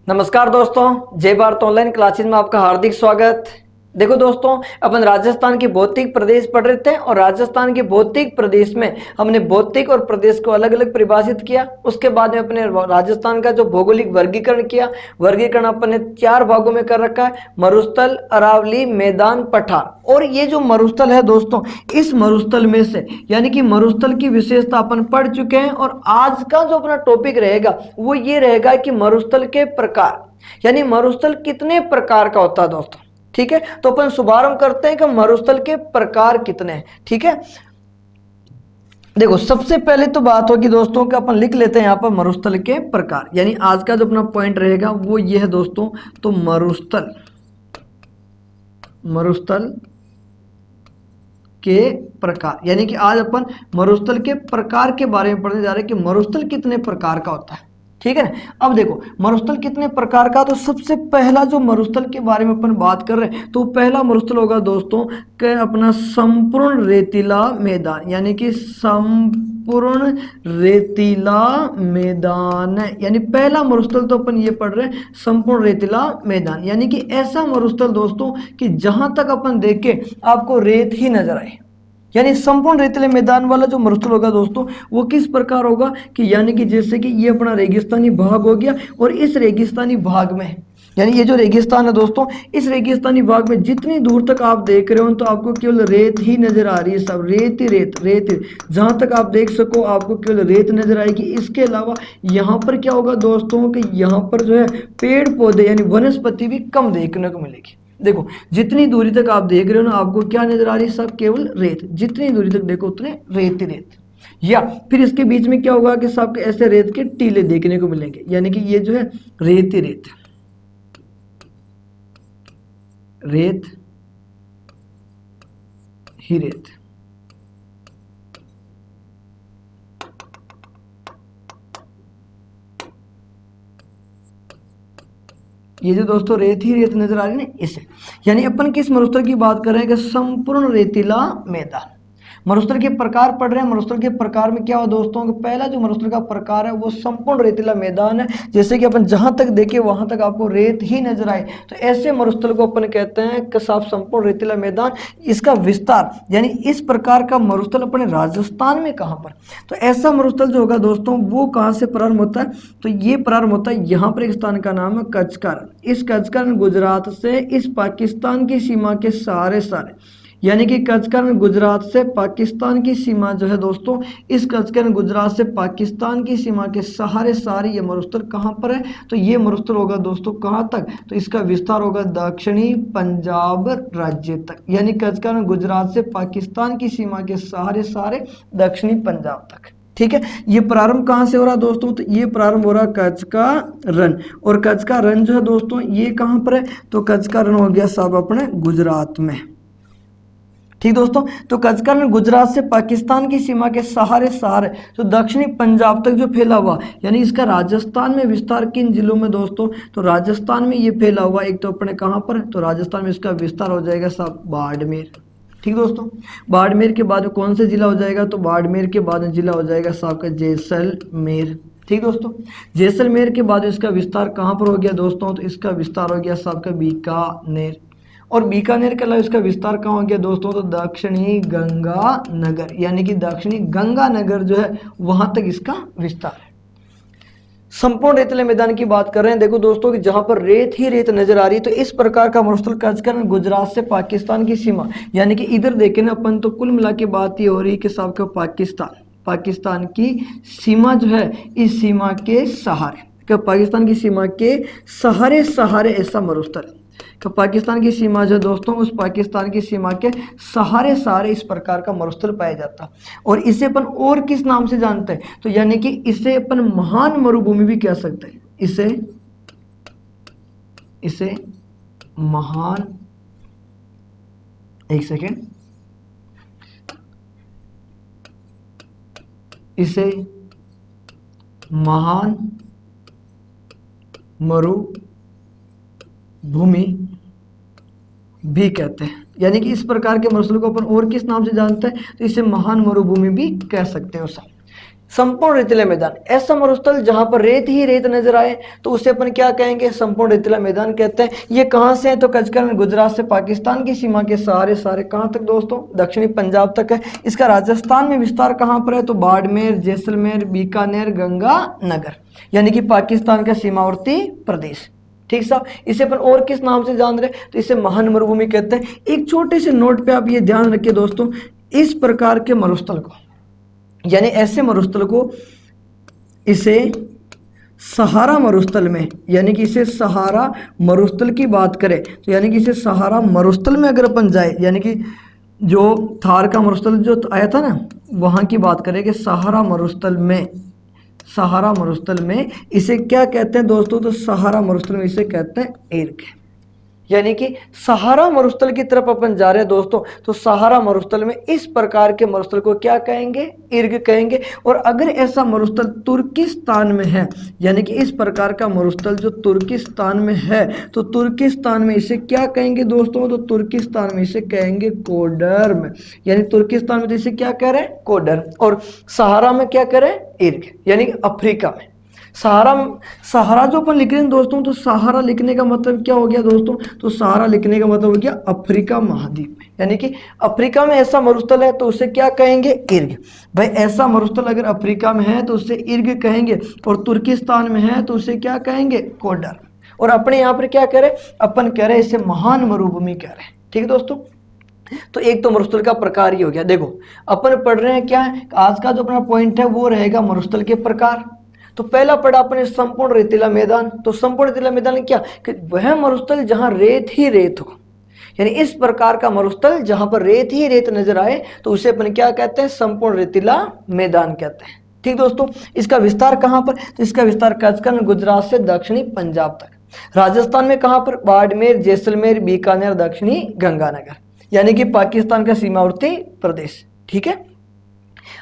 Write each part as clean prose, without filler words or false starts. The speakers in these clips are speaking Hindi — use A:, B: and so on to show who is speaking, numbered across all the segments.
A: नमस्कार दोस्तों, जय भारत ऑनलाइन क्लासेज में आपका हार्दिक स्वागत। देखो दोस्तों, अपन राजस्थान के भौतिक प्रदेश पढ़ रहे थे और राजस्थान के भौतिक प्रदेश में हमने भौतिक और प्रदेश को अलग अलग परिभाषित किया। उसके बाद में अपने राजस्थान का जो भौगोलिक वर्गीकरण किया, वर्गीकरण अपन ने 4 भागों में कर रखा है: मरुस्थल, अरावली, मैदान, पठार। और ये जो मरुस्थल है दोस्तों, इस मरुस्थल में से यानी कि मरुस्थल की विशेषता अपन पढ़ चुके हैं और आज का जो अपना टॉपिक रहेगा वो ये रहेगा कि मरुस्थल के प्रकार, यानी मरुस्थल कितने प्रकार का होता है दोस्तों। ठीक है, तो अपन शुभारंभ करते हैं कि मरुस्थल के प्रकार कितने हैं। ठीक है, देखो सबसे पहले तो बात होगी दोस्तों कि अपन लिख लेते हैं यहां पर मरुस्थल के प्रकार, यानी आज का जो अपना पॉइंट रहेगा वो ये है दोस्तों। तो मरुस्थल के प्रकार, यानी कि आज अपन मरुस्थल के प्रकार के बारे में पढ़ने जा रहे हैं कि मरुस्थल कितने प्रकार का होता है। ठीक है ना। अब देखो मरुस्थल कितने प्रकार का, तो सबसे पहला जो मरुस्थल के बारे में अपन बात कर रहे हैं तो पहला मरुस्थल होगा दोस्तों कि अपना संपूर्ण रेतीला मैदान, यानी कि संपूर्ण रेतीला मैदान है। यानी पहला मरुस्थल तो अपन ये पढ़ रहे हैं संपूर्ण रेतीला मैदान, यानी कि ऐसा मरुस्थल दोस्तों कि जहां तक अपन देखें आपको रेत ही नजर आए। यानी संपूर्ण रेतीले मैदान वाला जो मरुस्थल होगा दोस्तों वो किस प्रकार होगा कि यानी कि जैसे कि ये अपना रेगिस्तानी भाग हो गया और इस रेगिस्तानी भाग में, यानी ये जो रेगिस्तान है दोस्तों, इस रेगिस्तानी भाग में जितनी दूर तक आप देख रहे हो तो आपको केवल रेत ही नजर आ रही है, सब रेत ही रेत रेत ही। जहां तक आप देख सको आपको केवल रेत नजर आएगी। इसके अलावा यहाँ पर क्या होगा दोस्तों कि यहाँ पर जो है पेड़ पौधे यानी वनस्पति भी कम देखने को मिलेगी। देखो जितनी दूरी तक आप देख रहे हो ना आपको क्या नजर आ रही है, सब केवल रेत। जितनी दूरी तक देखो उतने रेत ही रेत। या फिर इसके बीच में क्या होगा कि सबके ऐसे रेत के टीले देखने को मिलेंगे, यानी कि ये जो है रेत ही रेत, रेत ही रेत। ये जो दोस्तों रेत ही रेत नजर आ रही है ना, इसे यानी अपन किस मरुस्थल की बात कर रहे हैं कि संपूर्ण रेतीला मैदान। मरुस्थल के प्रकार पढ़ रहे हैं। मरुस्थल के प्रकार में क्या हो दोस्तों कि पहला जो मरुस्थल का प्रकार है वो संपूर्ण रेतीला मैदान है। जैसे कि अपन जहां तक देखे वहां तक आपको रेत ही नजर आए तो ऐसे मरुस्थल को अपन कहते हैं कि साफ संपूर्ण रेतीला मैदान। इसका विस्तार यानी इस प्रकार का मरुस्थल अपने राजस्थान में कहां पर, तो ऐसा मरुस्थल जो होगा दोस्तों वो कहां से प्रारंभ होता है, तो ये प्रारंभ होता है यहाँ पर एक स्थान का नाम है कच्छ का रण। इस कच्छ का रण गुजरात से इस पाकिस्तान की सीमा के सारे यानी कि कच्छ का रण गुजरात से पाकिस्तान की सीमा जो है दोस्तों, इस कच्छ का रण गुजरात से पाकिस्तान की सीमा के सारे ये मरुस्थल कहाँ पर है, तो ये मरुस्थल होगा दोस्तों कहाँ तक, तो इसका विस्तार होगा दक्षिणी पंजाब राज्य तक। यानी कच्छ का रण गुजरात से पाकिस्तान की सीमा के सारे दक्षिणी पंजाब तक। ठीक है, ये प्रारंभ कहाँ से हो रहा दोस्तों, तो ये प्रारंभ हो रहा कच्छ का रण। और कच्छ का रण जो है दोस्तों ये कहाँ पर है, तो कच्छ का रण हो गया सब अपने गुजरात में। ठीक दोस्तों, तो कच्छ का रण गुजरात से पाकिस्तान की सीमा के सहारे तो दक्षिणी पंजाब तक जो फैला हुआ, यानी इसका राजस्थान में विस्तार किन जिलों में दोस्तों, तो राजस्थान में ये फैला हुआ। एक तो अपने कहाँ पर, तो राजस्थान में इसका विस्तार हो जाएगा सब बाड़मेर। ठीक दोस्तों, बाड़मेर के बाद कौन सा जिला हो जाएगा, तो बाड़मेर के बाद जिला हो जाएगा साहब का जैसलमेर। ठीक दोस्तों, जैसलमेर के बाद इसका विस्तार कहाँ पर हो गया दोस्तों, तो इसका विस्तार हो गया साहब का बीकानेर। और बीकानेर के अलावा इसका विस्तार कहाँ हो गया दोस्तों, तो दक्षिणी गंगानगर, यानी कि दक्षिणी गंगानगर जो है वहां तक इसका विस्तार है। संपूर्ण रेतीले मैदान की बात कर रहे हैं। देखो दोस्तों कि जहां पर रेत ही रेत नजर आ रही है, तो इस प्रकार का मरुस्थल कच्छ का रण गुजरात से पाकिस्तान की सीमा, यानी कि इधर देखें ना अपन तो कुल मिला के बात ये हो रही है कि साहब का पाकिस्तान की सीमा जो है इस सीमा के सहारे, पाकिस्तान की सीमा के सहारे ऐसा मरुस्थल कि पाकिस्तान की सीमा जो दोस्तों उस पाकिस्तान की सीमा के सहारे इस प्रकार का मरुस्थल पाया जाता। और इसे अपन और किस नाम से जानते हैं, तो यानी कि इसे अपन महान मरुभूमि भी कह सकते हैं। इसे महान, एक सेकेंड, इसे महान मरुभूमि भी कहते हैं। यानी कि इस प्रकार के मरुस्थल को अपन और किस नाम से जानते हैं, तो इसे महान मरुभूमि भी कह सकते हो साहब। संपूर्ण रेतीला मैदान, ऐसा मरुस्थल जहां पर रेत ही रेत नजर आए तो उसे अपन क्या कहेंगे, संपूर्ण रेतीला मैदान कहते हैं। ये कहां से है, तो कचकन गुजरात से पाकिस्तान की सीमा के सारे सारे कहां तक दोस्तों, दक्षिणी पंजाब तक है। इसका राजस्थान में विस्तार कहां पर है, तो बाड़मेर, जैसलमेर, बीकानेर, गंगानगर, यानी कि पाकिस्तान का सीमावर्ती प्रदेश। ठीक साहब, इसे अपन और किस नाम से जान रहे, तो इसे महान मरुभूमि कहते हैं। एक छोटे से नोट पे आप ये ध्यान रखिए दोस्तों, इस प्रकार के मरुस्थल को, यानी ऐसे मरुस्थल को इसे सहारा मरुस्थल में, यानी कि इसे सहारा मरुस्थल की बात करें तो यानी कि इसे सहारा मरुस्थल में अगर अपन जाए, यानी कि जो थार का मरुस्थल जो आया था ना, वहां की बात करें कि सहारा मरुस्थल में, सहारा मरुस्थल में इसे क्या कहते हैं दोस्तों, तो सहारा मरुस्थल में इसे कहते हैं ईर्ग। यानी कि सहारा मरुस्थल की तरफ अपन जा रहे हैं दोस्तों, तो सहारा मरुस्थल में इस प्रकार के मरुस्थल को क्या कहेंगे, ईर्ग कहेंगे। और अगर ऐसा मरुस्थल तुर्किस्तान में है, यानी कि इस प्रकार का मरुस्थल जो तुर्किस्तान में है, तो तुर्किस्तान में इसे क्या कहेंगे दोस्तों, तो तुर्किस्तान में इसे कहेंगे कोडर्म। यानी तुर्किस्तान में तो इसे क्या कह रहे हैं, कोडर्म, और सहारा में क्या कह रहे हैं, ईर्ग, यानी अफ्रीका में। सहारा जो अपन लिख रहे हैं दोस्तों, तो सहारा लिखने का मतलब क्या हो गया दोस्तों, तो सहारा लिखने का मतलब हो गया अफ्रीका महाद्वीप में, यानी कि अफ्रीका में ऐसा मरुस्थल है तो उसे क्या कहेंगे, ईर्ग। भाई ऐसा मरुस्थल अगर अफ्रीका में है तो उसे ईर्ग कहेंगे, और तुर्किस्तान में है तो उसे क्या कहेंगे, कोडर। और अपने यहाँ पर क्या कह रहे, अपन कह रहे हैं इसे महान मरुभूमि कह रहे हैं। ठीक है दोस्तों, तो एक तो मरुस्थल का प्रकार ही हो गया। देखो अपन पढ़ रहे हैं क्या है, आज का जो अपना पॉइंट है वो रहेगा मरुस्थल के प्रकार। तो पहला पढ़ा अपने संपूर्ण रेतीला मैदान, तो संपूर्ण रेतीला मैदान क्या कि वह मरुस्थल जहां रेत ही रेत हो, यानी इस प्रकार का मरुस्थल जहां पर रेत ही रेत नजर आए तो उसे अपन क्या कहते हैं, संपूर्ण रेतीला मैदान कहते हैं। ठीक दोस्तों, इसका विस्तार कहां पर, तो इसका विस्तार कचकन गुजरात से दक्षिणी पंजाब तक। राजस्थान में कहां पर, बाड़मेर, जैसलमेर, बीकानेर, दक्षिणी गंगानगर, यानी कि पाकिस्तान का सीमावर्ती प्रदेश। ठीक है,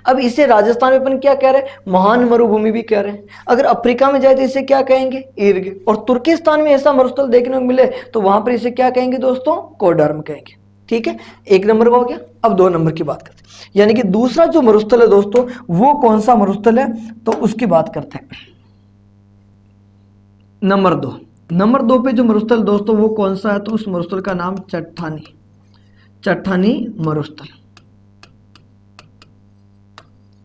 A: अब इसे राजस्थान में अपन क्या कह रहे हैं, महान मरुभूमि भी कह रहे हैं। अगर अफ्रीका में जाए तो इसे क्या कहेंगे, ईर्ग, और तुर्किस्तान में ऐसा मरुस्थल देखने को मिले तो वहां पर इसे क्या कहेंगे दोस्तों, कोडर्म कहेंगे। ठीक है, एक नंबर का हो गया। अब दो नंबर की बात करते हैं, यानी कि दूसरा जो मरुस्थल है दोस्तों वो कौन सा मरुस्थल है, तो उसकी बात करते हैं। नंबर दो पे जो मरुस्थल दोस्तों वो कौन सा है, तो उस मरुस्थल का नाम चट्टानी मरुस्थल,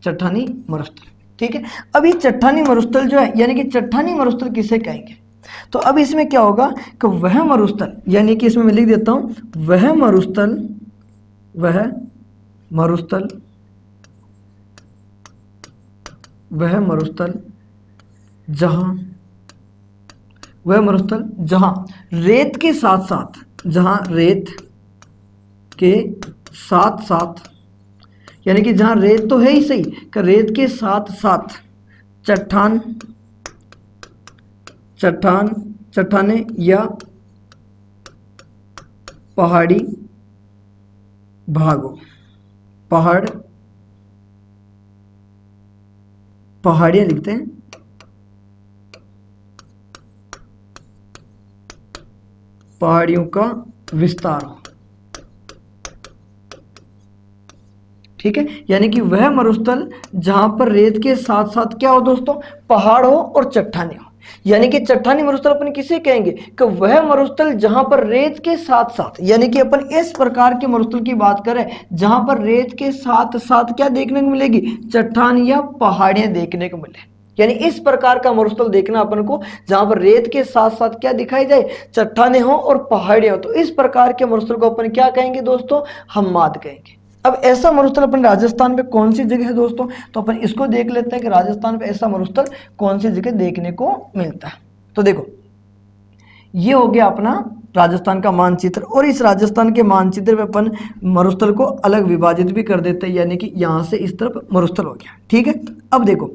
A: चट्टानी मरुस्थल। ठीक है, अब ये चट्टानी मरुस्थल जो है, यानी कि चट्टानी मरुस्थल किसे कहेंगे, तो अब इसमें क्या होगा कि वह मरुस्थल, यानी कि इसमें मैं लिख देता हूं, वह मरुस्थल जहां रेत के साथ, यानी कि जहां रेत तो है ही सही, कि रेत के साथ साथ चट्टाने या पहाड़ी भाग हो, पहाड़ियां लिखते हैं, पहाड़ियों का विस्तार हो। ठीक है, यानी कि वह मरुस्थल जहां पर रेत के साथ साथ क्या हो दोस्तों, पहाड़ हो और चट्टाने हो। यानी कि चट्टानी मरुस्थल अपन किसे कहेंगे, कि वह मरुस्थल जहां पर रेत के साथ साथ, यानी कि अपन इस प्रकार के मरुस्थल की बात करें जहां पर रेत के साथ साथ क्या देखने को मिलेगी, चट्टान या पहाड़ियां देखने को मिले। यानी इस प्रकार का मरुस्थल देखना अपन को जहां पर रेत के साथ साथ क्या दिखाई जाए, चट्टाने हो और पहाड़ियां हो, तो इस प्रकार के मरुस्थल को अपन क्या कहेंगे दोस्तों, हम्माद कहेंगे। अब ऐसा मरुस्थल अपन राजस्थान में कौन सी जगह है दोस्तों, तो अपन इसको देख लेते हैं कि राजस्थान में ऐसा मरुस्थल कौन सी जगह देखने को मिलता है। तो देखो ये हो गया अपना राजस्थान का मानचित्र, और इस राजस्थान के मानचित्र में अपन मरुस्थल को अलग विभाजित भी कर देते हैं, यानी कि यहां से इस तरफ मरुस्थल हो गया। ठीक है, अब देखो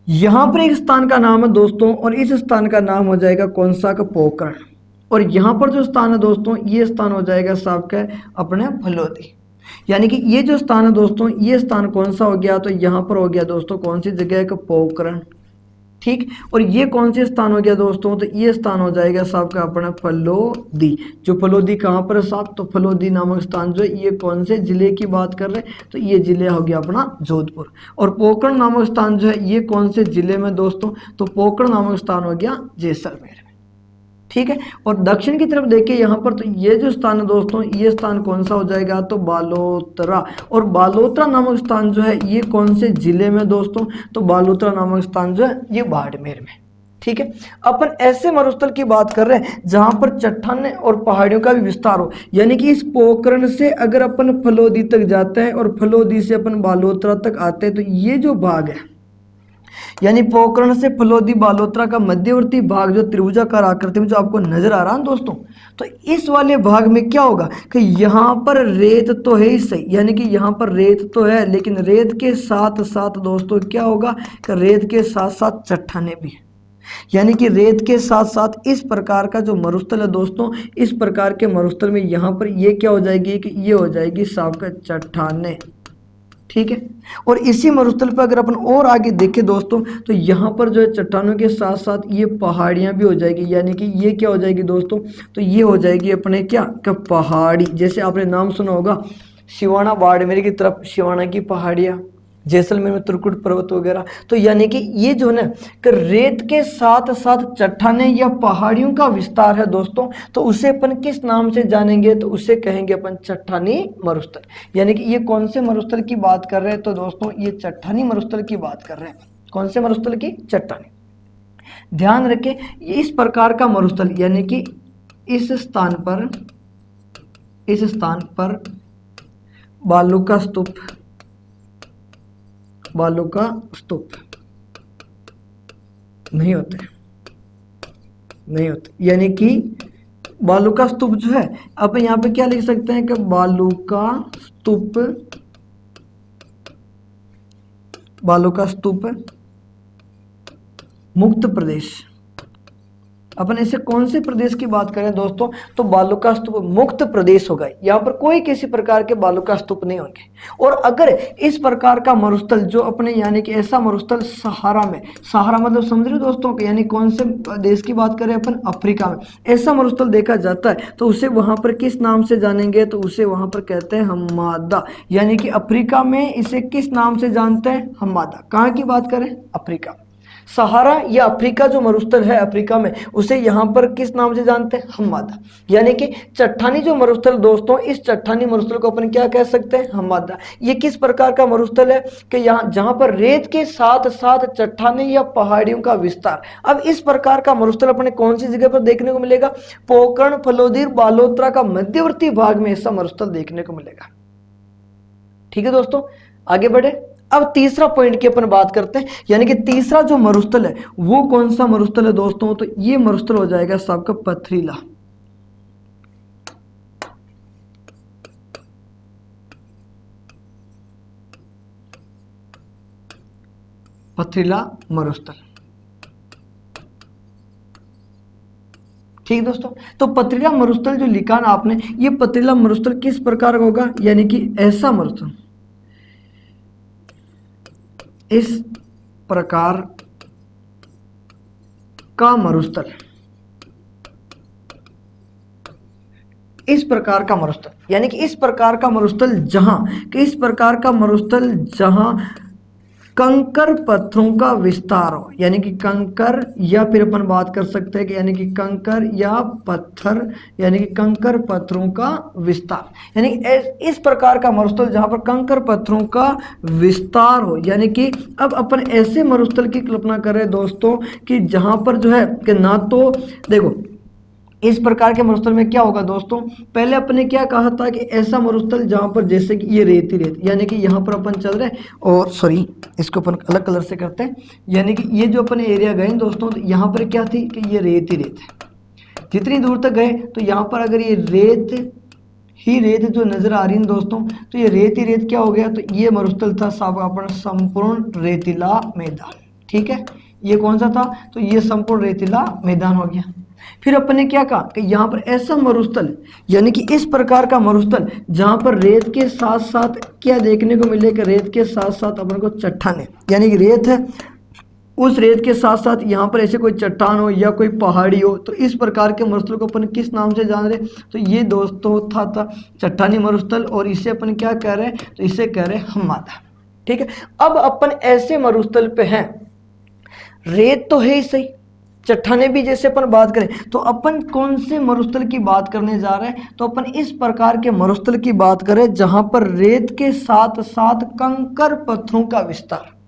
A: यहां पर एक स्थान का नाम है दोस्तों, और इस स्थान का नाम हो जाएगा कौन सा, का पोखरण, और यहां पर जो स्थान है दोस्तों ये स्थान हो जाएगा सबका अपने फलोदी। यानी कि ये जो स्थान है दोस्तों, ये स्थान कौन सा हो गया, तो यहां पर हो गया दोस्तों कौन सी जगह का, पोखरण। ठीक। और ये कौन से स्थान हो गया दोस्तों, तो ये स्थान हो जाएगा साहब का अपना फलोदी। जो फलोदी कहाँ पर है साहब, तो फलोदी नामक स्थान जो है ये कौन से जिले की बात कर रहे हैं, तो ये जिले हो गया अपना जोधपुर। और पोकरण नामक स्थान जो है ये कौन से जिले में दोस्तों, तो पोकरण नामक स्थान हो गया जैसलमेर में, ठीक है। और दक्षिण की तरफ देखिए यहाँ पर, तो ये जो स्थान है दोस्तों, ये स्थान कौन सा हो जाएगा, तो बालोतरा। और बालोतरा नामक स्थान जो है ये कौन से जिले में दोस्तों, तो बालोतरा नामक स्थान जो है ये बाड़मेर में, ठीक है। अपन ऐसे मरुस्थल की बात कर रहे हैं जहां पर चट्टानें और पहाड़ियों का भी विस्तार हो, यानी कि इस पोखरण से अगर अपन फलोदी तक जाते हैं और फलोदी से अपन बालोतरा तक आते हैं, तो ये जो भाग है यानी पोखरण से फलोदी बालोतरा का मध्यवर्ती भाग जो त्रिभुजाकार आकृति में जो आपको नजर आ रहा है दोस्तों, तो इस वाले भाग में क्या होगा कि यहाँ पर रेत तो है ही सही, यानी कि यहाँ पर रेत तो है, लेकिन रेत के साथ साथ दोस्तों क्या होगा कि रेत के साथ साथ चट्टानें भी है। यानी कि रेत के साथ साथ इस प्रकार का जो मरुस्थल है दोस्तों, इस प्रकार के मरुस्थल में यहाँ पर ये क्या हो जाएगी कि ये हो जाएगी सांप का चट्टानें, ठीक है। और इसी मरुस्थल पर अगर अपन और आगे देखें दोस्तों, तो यहाँ पर जो है चट्टानों के साथ साथ ये पहाड़ियाँ भी हो जाएगी, यानी कि ये क्या हो जाएगी दोस्तों, तो ये हो जाएगी अपने क्या पहाड़ी। जैसे आपने नाम सुना होगा सिवाना बाड़मेर की तरफ सिवाना की पहाड़ियाँ, जैसलमेर में त्रिकुट पर्वत वगैरह। तो यानी कि ये जो है ना कि रेत के साथ साथ चट्टानें या पहाड़ियों का विस्तार है दोस्तों, तो उसे अपन किस नाम से जानेंगे, तो उसे कहेंगे अपन चट्टानी मरुस्थल। यानी कि ये कौन से मरुस्थल की बात कर रहे हैं, तो दोस्तों ये चट्टानी मरुस्थल की बात कर रहे हैं। कौन से मरुस्थल की, चट्टानी। ध्यान रखें इस प्रकार का मरुस्थल यानी कि इस स्थान बालू का स्तूप नहीं होते, यानी कि बालू का स्तूप जो है, अब यहाँ पे क्या लिख सकते हैं कि बालू का स्तूप मुक्त प्रदेश। अपन ऐसे कौन से प्रदेश की बात करें दोस्तों, तो बालू का स्तूप मुक्त प्रदेश होगा, यहाँ पर कोई किसी प्रकार के बालू का स्तूप नहीं होंगे। और अगर इस प्रकार का मरुस्थल जो अपने यानी कि ऐसा मरुस्थल सहारा मतलब समझ रहे हो दोस्तों, यानी कौन से देश की बात करें अपन, अफ्रीका में ऐसा मरुस्थल देखा जाता है, तो उसे वहां पर किस नाम से जानेंगे, तो उसे वहां पर कहते हैं हम्मादा। यानी कि अफ्रीका में इसे किस नाम से जानते हैं, हम्मादा। कहाँ की बात करें, अफ्रीका। सहारा या अफ्रीका जो मरुस्थल है अफ्रीका में, उसे यहाँ पर किस नाम से जानते हैं, हम्मादा। यानी कि चट्टानी जो मरुस्थल दोस्तों, इस चट्टानी मरुस्थल को अपन क्या कह सकते हैं, हम्मादा। ये किस प्रकार का मरुस्थल है कि यहाँ जहाँ पर रेत के साथ साथ चट्टानी या पहाड़ियों का विस्तार। अब इस प्रकार का मरुस्थल अपने कौन सी जगह पर देखने को मिलेगा, पोकरण फलोदी बालोतरा का मध्यवर्ती भाग में ऐसा मरुस्थल देखने को मिलेगा, ठीक है दोस्तों। आगे बढ़े, अब तीसरा पॉइंट की अपन बात करते हैं, यानी कि तीसरा जो मरुस्थल है वो कौन सा मरुस्थल है दोस्तों, तो ये मरुस्थल हो जाएगा सबका पथरीला। पथरीला मरुस्थल, ठीक दोस्तों। तो पथरीला मरुस्थल जो लिखा ना आपने, ये पथरीला मरुस्थल किस प्रकार का होगा, यानी कि ऐसा मरुस्थल, इस प्रकार का मरुस्थल, इस प्रकार का मरुस्थल, यानी कि इस प्रकार का मरुस्थल जहां कंकर पत्थरों का विस्तार हो, यानी कि कंकर या फिर अपन बात कर सकते हैं कि यानी कि कंकर या पत्थर, यानी कि कंकर पत्थरों का विस्तार, यानी इस प्रकार का मरुस्थल जहां पर कंकर पत्थरों का विस्तार हो। यानी कि अब अपन ऐसे मरुस्थल की कल्पना करें दोस्तों कि जहां पर जो है कि ना तो देखो इस प्रकार के मरुस्थल में क्या होगा दोस्तों, पहले अपने क्या कहा था कि ऐसा मरुस्थल जहां पर जैसे कि ये रेत ही रेत, यानी कि यहाँ पर अपन चल रहे हैं, और सॉरी इसको अपन अलग कलर से करते हैं, यानी कि ये जो अपने एरिया गए दोस्तों, तो यहाँ पर क्या थी कि ये रेत ही रेत है। जितनी दूर तक गए तो यहाँ पर अगर ये रेत ही रेत जो नजर आ रही है दोस्तों, तो ये रेत ही रेत क्या हो गया, तो ये मरुस्थल था अपना संपूर्ण रेतीला मैदान, ठीक है। ये कौन सा था, तो ये संपूर्ण रेतीला मैदान हो गया। फिर अपन ने क्या कहा कि यहाँ पर ऐसा मरुस्थल, यानी कि इस प्रकार का मरुस्थल जहां पर रेत के साथ साथ क्या देखने को मिलेगा, रेत के साथ साथ अपन को चट्टानें, यानी कि रेत है उस रेत के साथ साथ यहाँ पर ऐसे कोई चट्टान हो या कोई पहाड़ी हो, तो इस प्रकार के मरुस्थल को अपन किस नाम से जान रहे? तो ये दोस्तों था चट्टानी मरुस्थल, और इसे अपन क्या कह रहे हैं? तो इसे कह रहे हैं हम्मादा। ठीक है, अब अपन ऐसे मरुस्थल पे हैं, रेत तो है ही सही, चट्टाने भी जैसे अपन बात करें, तो अपन कौन से मरुस्थल की बात करने जा रहे हैं? तो अपन इस प्रकार के मरुस्थल की बात करें जहां पर रेत के साथ साथ कंकर पत्थरों का विस्तार,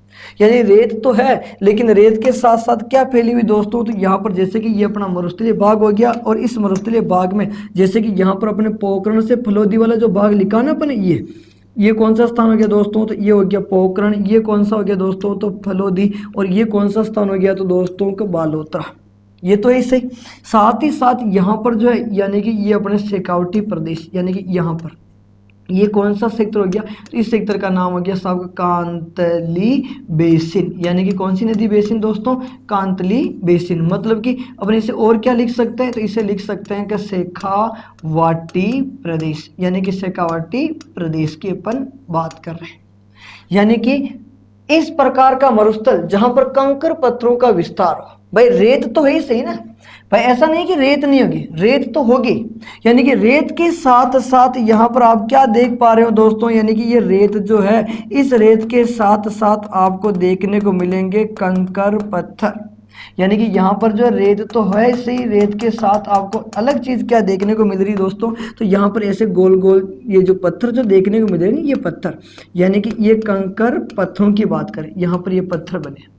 A: यानी रेत तो है लेकिन रेत के साथ साथ क्या फैली हुई दोस्तों? तो यहाँ पर जैसे कि ये अपना मरुस्थलीय भाग हो गया, और इस मरुस्थलीय भाग में जैसे कि यहाँ पर अपने पोखरण से फलोदी वाला जो भाग लिखा ना अपने, ये कौन सा स्थान हो गया दोस्तों? तो ये हो गया पोखरण। ये कौन सा हो गया दोस्तों? तो फलोदी। और ये कौन सा स्थान हो गया? तो दोस्तों का बालोतरा। ये तो ऐसे ही साथ ही साथ यहाँ पर जो है, यानी कि ये अपने शेखावटी प्रदेश, यानी कि यहाँ पर ये कौन सा सेक्टर हो गया? तो इस सेक्टर का नाम हो गया साहब कांतली बेसिन, यानी कि कौन सी नदी बेसिन दोस्तों? कांतली बेसिन। मतलब कि अपन इसे और क्या लिख सकते हैं? तो इसे लिख सकते हैं कि शेखावाटी प्रदेश, यानी कि शेखावाटी प्रदेश की अपन बात कर रहे हैं। यानी कि इस प्रकार का मरुस्थल जहां पर कंकर पत्थरों का विस्तार हो। भाई रेत तो है ही सही ना भाई, ऐसा नहीं कि रेत नहीं होगी, रेत तो होगी। यानी कि रेत के साथ साथ यहाँ पर आप क्या देख पा रहे हो दोस्तों? यानी कि ये रेत जो है, इस रेत के साथ साथ आपको देखने को मिलेंगे कंकर पत्थर। यानी कि यहाँ पर जो रेत तो है सही, रेत के साथ आपको अलग चीज क्या देखने को मिल रही है दोस्तों? तो यहाँ पर ऐसे गोल गोल ये जो पत्थर जो देखने को मिल रहे हैं ना, ये पत्थर, यानी कि ये कंकर पत्थरों की बात करें, यहाँ पर ये पत्थर बने,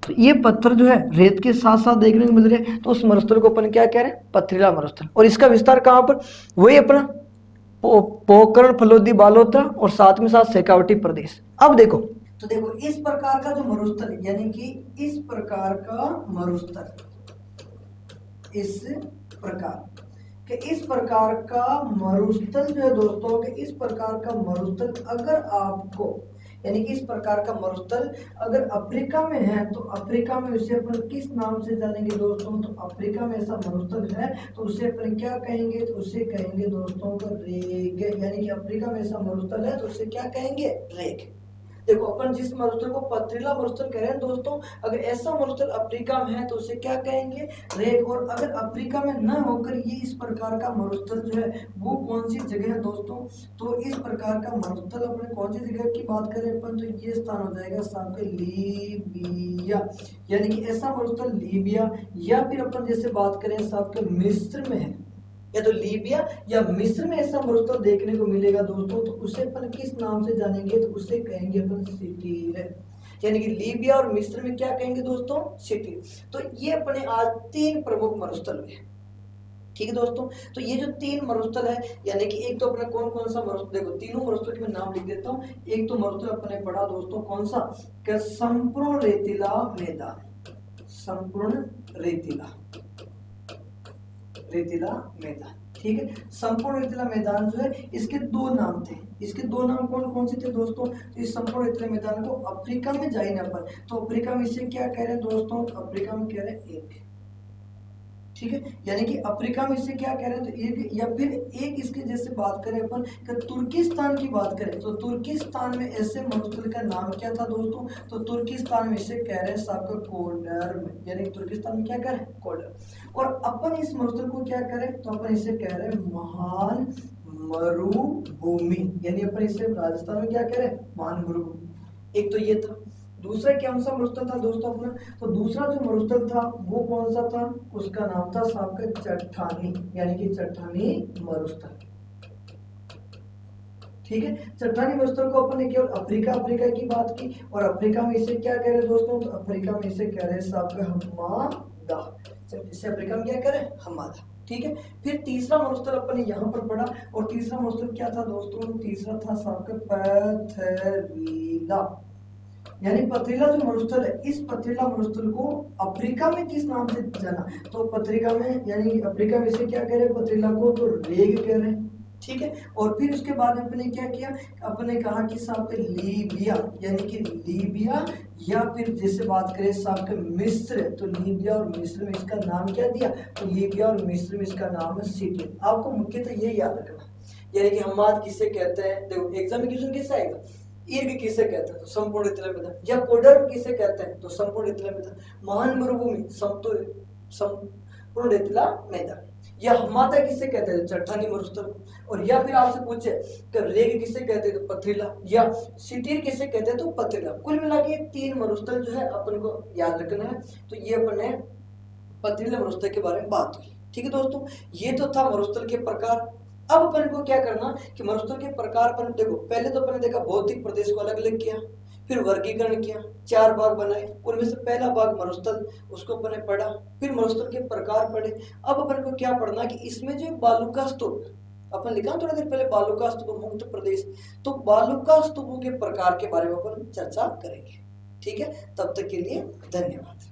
A: तो ये पत्थर जो है रेत के साथ साथ देखने को मिल रहे हैं। तो उस मरुस्थल को अपन क्या कह रहे हैं? पथरीला मरुस्थल। और इसका विस्तार कहाँ पर? वही अपना पोखरण, फलोदी, बालोतरा और साथ में साथ शेखावटी प्रदेश। अब देखो, तो देखो इस प्रकार का जो मरुस्थल, यानी कि इस प्रकार का मरुस्थल, इस प्रकार का मरुस्थल जो है दोस्तों, कि इस प्रकार का मरुस्थल अगर आपको, यानी कि इस प्रकार का मरुस्थल अगर अफ्रीका में है, तो अफ्रीका में उसे अपन किस नाम से जानेंगे दोस्तों? तो अफ्रीका में ऐसा मरुस्थल है तो उसे अपन क्या कहेंगे? तो उसे कहेंगे दोस्तों को रेग। यानी कि अफ्रीका में ऐसा मरुस्थल है तो उसे क्या कहेंगे? रेग। देखो अपन जिस मरुस्थल को पथरीला मरुस्थल कह रहे हैं दोस्तों, अगर ऐसा मरुस्थल अफ्रीका में है तो उसे क्या कहेंगे? रेग। और अगर अफ्रीका में न होकर ये इस प्रकार का मरुस्थल जो है वो कौन सी जगह है दोस्तों? तो इस प्रकार का मरुस्थल अपने कौन सी जगह की बात करें अपन, तो ये स्थान हो जाएगा सामने लीबिया। यानी कि ऐसा मरुस्थल लीबिया, या फिर अपन जैसे बात करें साहब के मिस्र में है, या तो लीबिया या मिस्र में ऐसा मरुस्थल देखने को मिलेगा दोस्तों, तो उसे अपन किस नाम से जानेंगे? तो उसे कहेंगे अपन सिटीर। यानी कि लीबिया और मिस्र में क्या कहेंगे दोस्तों? सिटीर। तो ये अपने आज 3 प्रमुख मरुस्थल हुए। ठीक है दोस्तों, तो ये जो 3 मरुस्थल है, यानी कि एक तो अपना कौन कौन सा मरुस्थल, देखो तीनों मरुस्थल के मैं नाम लिख देता हूँ। एक तो मरुस्थल अपने पढ़ा दोस्तों कौन सा? संपूर्ण रेतीला मैदान, संपूर्ण रेतीला मैदान। ठीक है, संपूर्ण रेतीला मैदान जो है, इसके 2 नाम थे। इसके 2 नाम कौन कौन से थे दोस्तों? तो इस संपूर्ण रेतीला मैदान को अफ्रीका में जाइए पर, तो अफ्रीका में इसे क्या कह रहे हैं दोस्तों? तो अफ्रीका में कह रहे हैं एक। ठीक है, यानी कि अफ्रीका में इसे क्या कह रहे हैं? तो एक। या फिर एक इसके जैसे बात करें अपन तुर्किस्तान की बात करें, तो तुर्किस्तान में ऐसे मरुस्थल का नाम क्या था दोस्तों? तो तुर्किस्तान में इसे कह रहे हैं साहब कोडर्म। यानी तुर्किस्तान में क्या कह रहे हैं? कोडर्म। और अपन इस मरुस्थल को क्या करें? तो अपन इसे कह रहे हैं महान मरुभूमि। यानी अपन इसे राजस्थान में क्या कह रहे हैं? महान मरुभूमि। एक तो ये था। दूसरा कौन सा मरुस्थल था दोस्तों अपना? तो दूसरा जो मरुस्थल था वो कौन सा था? उसका नाम था साहब का चट्टानी, यानी कि चट्टानी मरुस्थल। ठीक है, चट्टानी मरुस्थल को अपन ने केवल अफ्रीका की बात की, और अफ्रीका में इसे क्या कह रहे हैं दोस्तों? तो अफ्रीका में इसे कह रहे हैं साहब का हम्मादा। इसे अफ्रीका में क्या कह रहे हैं? हम्मादा। ठीक है, फिर तीसरा मरुस्थल अपन ने यहाँ पर पढ़ा, और तीसरा मरुस्थल क्या था दोस्तों? तीसरा था साहब का पथरीला। यानी पथरीला जो मरुस्थल है, इस पथरीला मरुस्थल को अफ्रीका में किस नाम से जाना? तो पथरीला में, यानी अफ्रीका में इसे क्या कह रहे हैं पथरीला को? तो रेग कह रहे हैं। ठीक है, और फिर उसके बाद अपने क्या किया? अपने कहा कि साहब के लीबिया, यानी कि लीबिया, या फिर जैसे बात करें साहब के मिस्र, तो लीबिया और मिस्र में इसका नाम क्या दिया? तो लीबिया और मिस्र में इसका नाम है सिटी। आपको मुख्यतः ये याद रखना, यानी कि हम्माद किसे कहते हैं? देखो एग्जाम में क्वेश्चन कैसे आएगा? ईर्ग किसे कहते हैं तो संपूर्ण रेतीला मैदान, या कोडर्म किसे कहते हैं तो संपूर्ण रेतीला मैदान, महान मरुभूमि संपूर्ण रेतीला मैदान, या हमादा किसे कहते हैं चट्टानी मरुस्थल, और या फिर आपसे पूछे कि रेग किसे कहते हैं तो पथरीला, या सिटीर किसे कहते हैं तो पथरीला। कुल मिला के 3 मरुस्थल जो है अपन को याद रखना है। तो ये अपन ने पथरीला मरुस्थल के बारे में बात की। ठीक है दोस्तों, ये तो था मरुस्थल के प्रकार। अब अपन को क्या करना कि मरुस्थल के प्रकार पर देखो, पहले तो अपन ने देखा भौतिक प्रदेश को अलग अलग किया, फिर वर्गीकरण किया, 4 भाग बनाए, उनमें से पहला भाग मरुस्थल, उसको अपन ने पढ़ा, फिर मरुस्थल के प्रकार पढ़े। अब अपन को क्या पढ़ना कि इसमें जो बालुका स्तूप अपन लिखा थोड़ा देर पहले, बालुका स्तूप मुक्त प्रदेश, तो बालुका स्तूपों के प्रकार के बारे में अपन चर्चा करेंगे। ठीक है, तब तक के लिए धन्यवाद।